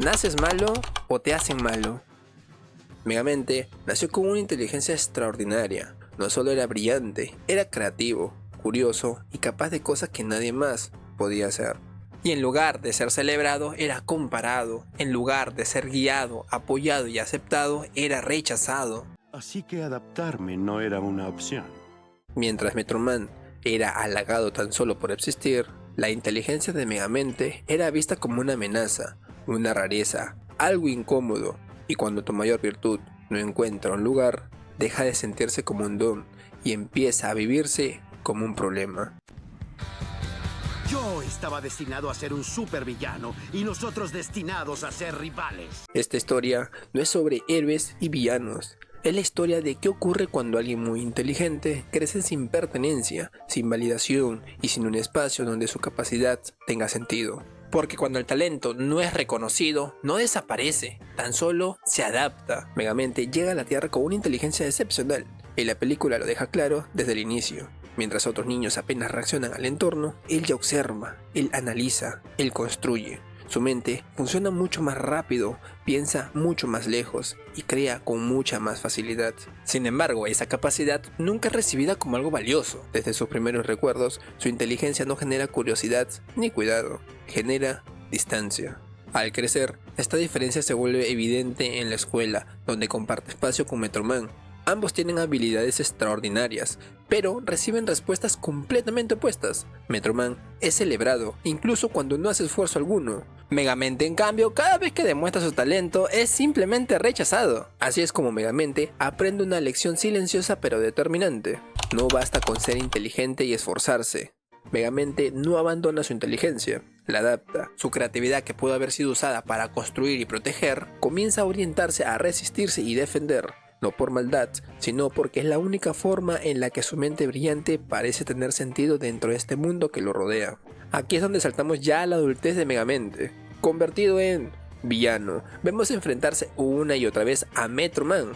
¿Naces malo o te hacen malo? Megamente nació con una inteligencia extraordinaria. No solo era brillante, era creativo, curioso y capaz de cosas que nadie más podía hacer. Y en lugar de ser celebrado, era comparado. En lugar de ser guiado, apoyado y aceptado, era rechazado. Así que adaptarme no era una opción. Mientras Metroman era halagado tan solo por existir, la inteligencia de Megamente era vista como una amenaza, una rareza, algo incómodo, y cuando tu mayor virtud no encuentra un lugar, deja de sentirse como un don y empieza a vivirse como un problema. Yo estaba destinado a ser un supervillano y nosotros destinados a ser rivales. Esta historia no es sobre héroes y villanos. Es la historia de qué ocurre cuando alguien muy inteligente crece sin pertenencia, sin validación y sin un espacio donde su capacidad tenga sentido. Porque cuando el talento no es reconocido, no desaparece, tan solo se adapta. Megamente llega a la Tierra con una inteligencia excepcional, y la película lo deja claro desde el inicio. Mientras otros niños apenas reaccionan al entorno, él ya observa, él analiza, él construye. Su mente funciona mucho más rápido, piensa mucho más lejos y crea con mucha más facilidad. Sin embargo, esa capacidad nunca es recibida como algo valioso. Desde sus primeros recuerdos, su inteligencia no genera curiosidad ni cuidado, genera distancia. Al crecer, esta diferencia se vuelve evidente en la escuela, donde comparte espacio con Metroman. Ambos tienen habilidades extraordinarias, pero reciben respuestas completamente opuestas. Metroman es celebrado, incluso cuando no hace esfuerzo alguno. Megamente, en cambio, cada vez que demuestra su talento, es simplemente rechazado. Así es como Megamente aprende una lección silenciosa pero determinante. No basta con ser inteligente y esforzarse. Megamente no abandona su inteligencia, la adapta. Su creatividad, que pudo haber sido usada para construir y proteger, comienza a orientarse a resistirse y defender. No por maldad, sino porque es la única forma en la que su mente brillante parece tener sentido dentro de este mundo que lo rodea. Aquí es donde saltamos ya a la adultez de Megamente. Convertido en villano, vemos enfrentarse una y otra vez a Metroman,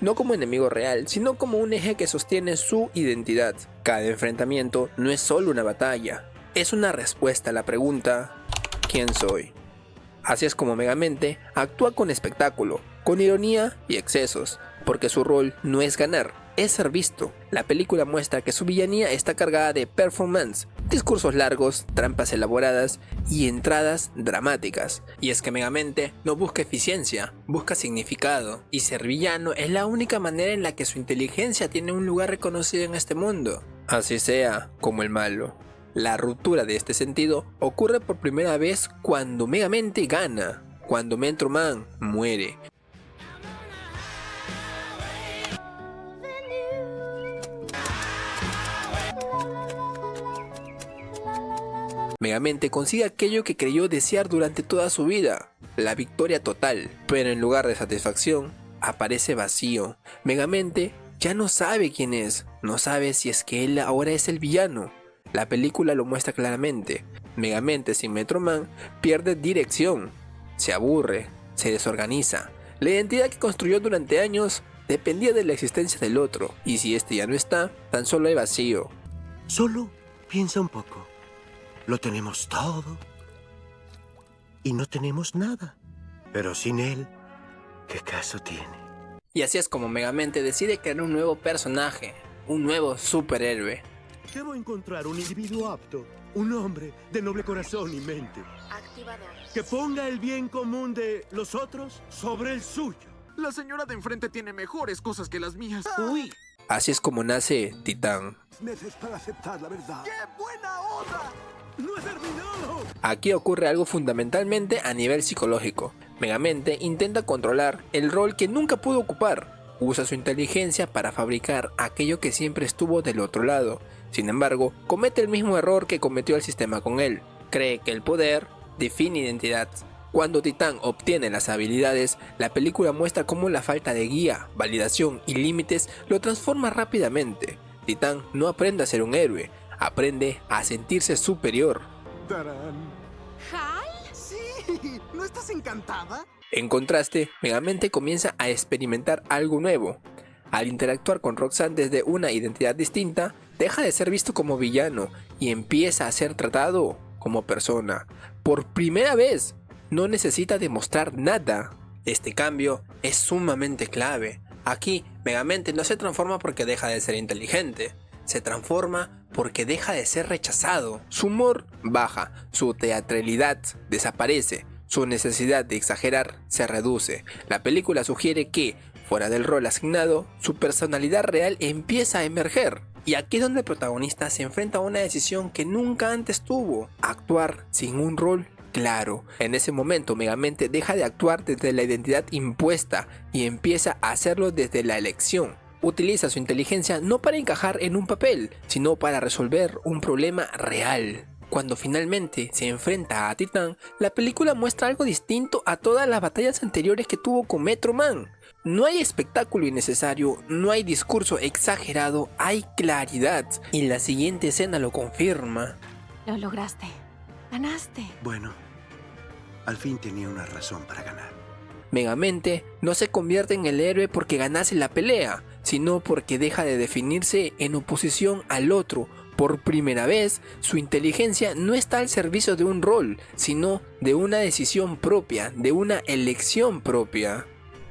no como enemigo real, sino como un eje que sostiene su identidad. Cada enfrentamiento no es solo una batalla, es una respuesta a la pregunta ¿quién soy? Así es como Megamente actúa con espectáculo, con ironía y excesos, porque su rol no es ganar, es ser visto. La película muestra que su villanía está cargada de performance, discursos largos, trampas elaboradas y entradas dramáticas. Y es que Megamente no busca eficiencia, busca significado, y ser villano es la única manera en la que su inteligencia tiene un lugar reconocido en este mundo, así sea como el malo. La ruptura de este sentido ocurre por primera vez cuando Megamente gana, cuando Metroman muere. Megamente consigue aquello que creyó desear durante toda su vida, la victoria total, pero en lugar de satisfacción, aparece vacío. Megamente ya no sabe quién es, no sabe si es que él ahora es el villano. La película lo muestra claramente. Megamente sin Metroman pierde dirección, se aburre, se desorganiza. La identidad que construyó durante años dependía de la existencia del otro, y si este ya no está, tan solo hay vacío. Solo piensa un poco. Lo tenemos todo y no tenemos nada. Pero sin él, ¿qué caso tiene? Y así es como Megamente decide crear un nuevo personaje, un nuevo superhéroe. Debo encontrar un individuo apto, un hombre de noble corazón y mente, Activador. que ponga el bien común de los otros sobre el suyo. La señora de enfrente tiene mejores cosas que las mías. Uy, Así es como nace Titán. meses para aceptar la verdad. ¡Qué buena onda! ¡No he terminado! Aquí ocurre algo fundamentalmente a nivel psicológico. Megamente intenta controlar el rol que nunca pudo ocupar. Usa su inteligencia para fabricar aquello que siempre estuvo del otro lado. Sin embargo, comete el mismo error que cometió el sistema con él. Cree que el poder define identidad. Cuando Titán obtiene las habilidades, la película muestra cómo la falta de guía, validación y límites lo transforma rápidamente. Titán no aprende a ser un héroe, aprende a sentirse superior. ¡Tarán! ¿Hal? Sí, ¿no estás encantada? En contraste, Megamente comienza a experimentar algo nuevo. Al interactuar con Roxanne desde una identidad distinta, deja de ser visto como villano y empieza a ser tratado como persona. Por primera vez, no necesita demostrar nada. Este cambio es sumamente clave. Aquí, Megamente no se transforma porque deja de ser inteligente, se transforma porque deja de ser rechazado. Su humor baja, su teatralidad desaparece, su necesidad de exagerar se reduce. La película sugiere que, fuera del rol asignado, su personalidad real empieza a emerger. Y aquí es donde el protagonista se enfrenta a una decisión que nunca antes tuvo: actuar sin un rol claro. En ese momento Megamente deja de actuar desde la identidad impuesta y empieza a hacerlo desde la elección. Utiliza su inteligencia no para encajar en un papel, sino para resolver un problema real. Cuando finalmente se enfrenta a Titán, la película muestra algo distinto a todas las batallas anteriores que tuvo con Metro Man. No hay espectáculo innecesario, no hay discurso exagerado, hay claridad. Y la siguiente escena lo confirma. Lo lograste. Ganaste. Bueno, al fin tenía una razón para ganar. Megamente no se convierte en el héroe porque ganase la pelea, sino porque deja de definirse en oposición al otro. Por primera vez, su inteligencia no está al servicio de un rol, sino de una decisión propia, de una elección propia.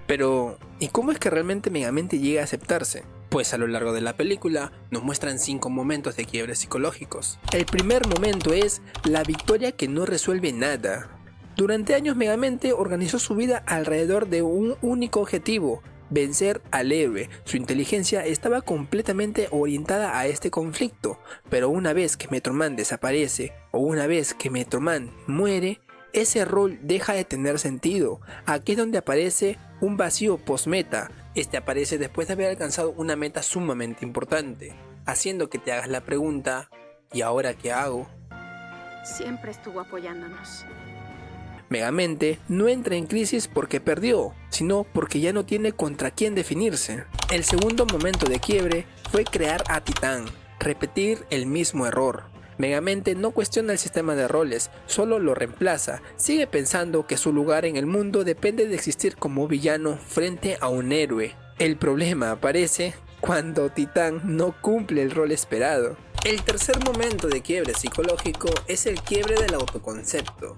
Pero, ¿y cómo es que realmente Megamente llega a aceptarse? Pues a lo largo de la película nos muestran 5 momentos de quiebre psicológicos. El primer momento es la victoria que no resuelve nada. Durante años Megamente organizó su vida alrededor de un único objetivo: vencer al héroe. Su inteligencia estaba completamente orientada a este conflicto, pero una vez que Metro Man desaparece o una vez que Metro Man muere, ese rol deja de tener sentido. Aquí es donde aparece un vacío post-meta. Este aparece después de haber alcanzado una meta sumamente importante, haciendo que te hagas la pregunta: ¿y ahora qué hago? Siempre estuvo apoyándonos. Megamente no entra en crisis porque perdió, sino porque ya no tiene contra quién definirse. El segundo momento de quiebre fue crear a Titán, repetir el mismo error. Megamente no cuestiona el sistema de roles, solo lo reemplaza. Sigue pensando que su lugar en el mundo depende de existir como villano frente a un héroe. El problema aparece cuando Titán no cumple el rol esperado. El tercer momento de quiebre psicológico es el quiebre del autoconcepto.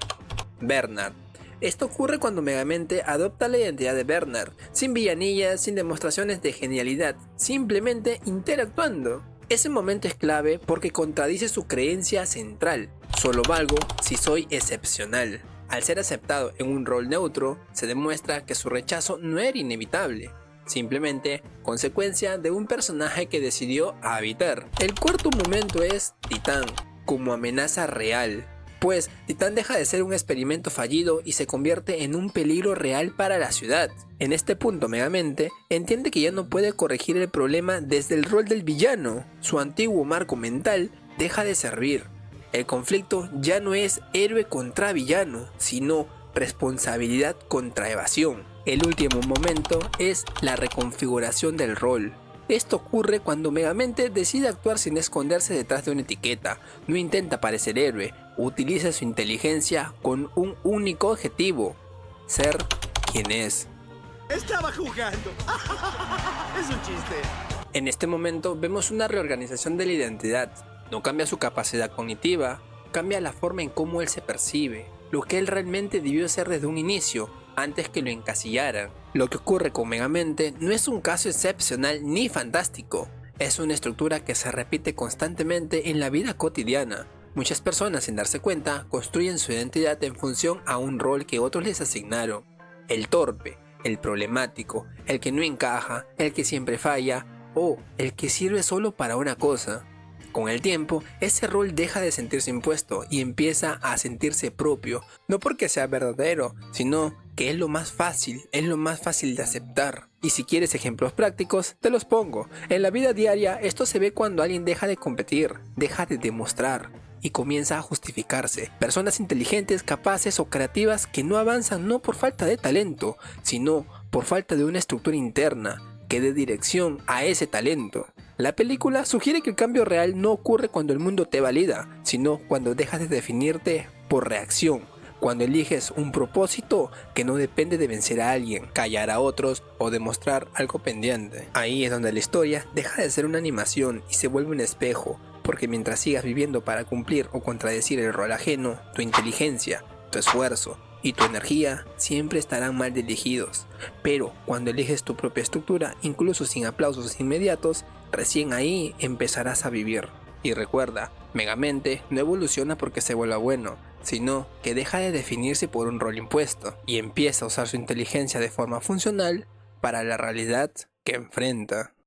Bernard. Esto ocurre cuando Megamente adopta la identidad de Bernard, sin villanillas, sin demostraciones de genialidad, simplemente interactuando. Ese momento es clave porque contradice su creencia central: solo valgo si soy excepcional. Al ser aceptado en un rol neutro, se demuestra que su rechazo no era inevitable, simplemente consecuencia de un personaje que decidió habitar. El cuarto momento es Titán, como amenaza real. Pues Titán deja de ser un experimento fallido y se convierte en un peligro real para la ciudad. En este punto Megamente entiende que ya no puede corregir el problema desde el rol del villano. Su antiguo marco mental deja de servir. El conflicto ya no es héroe contra villano, sino responsabilidad contra evasión. El último momento es la reconfiguración del rol. Esto ocurre cuando Megamente decide actuar sin esconderse detrás de una etiqueta. No intenta parecer héroe, utiliza su inteligencia con un único objetivo: ser quien es. Estaba jugando. Es un chiste. En este momento vemos una reorganización de la identidad. No cambia su capacidad cognitiva, cambia la forma en cómo él se percibe, lo que él realmente debió ser desde un inicio, antes que lo encasillaran. Lo que ocurre con Megamente no es un caso excepcional ni fantástico, es una estructura que se repite constantemente en la vida cotidiana. Muchas personas, sin darse cuenta, construyen su identidad en función a un rol que otros les asignaron: el torpe, el problemático, el que no encaja, el que siempre falla o el que sirve solo para una cosa. Con el tiempo, ese rol deja de sentirse impuesto y empieza a sentirse propio, no porque sea verdadero, sino que es lo más fácil de aceptar. Y si quieres ejemplos prácticos, te los pongo. En la vida diaria, esto se ve cuando alguien deja de competir, deja de demostrar y comienza a justificarse. Personas inteligentes, capaces o creativas que no avanzan no por falta de talento, sino por falta de una estructura interna que dé dirección a ese talento. La película sugiere que el cambio real no ocurre cuando el mundo te valida, sino cuando dejas de definirte por reacción, cuando eliges un propósito que no depende de vencer a alguien, callar a otros o demostrar algo pendiente. Ahí es donde la historia deja de ser una animación y se vuelve un espejo, porque mientras sigas viviendo para cumplir o contradecir el rol ajeno, tu inteligencia, tu esfuerzo, y tu energía siempre estarán mal dirigidos. Pero cuando eliges tu propia estructura, incluso sin aplausos inmediatos, recién ahí empezarás a vivir. Y recuerda, Megamente no evoluciona porque se vuelva bueno, sino que deja de definirse por un rol impuesto y empieza a usar su inteligencia de forma funcional para la realidad que enfrenta.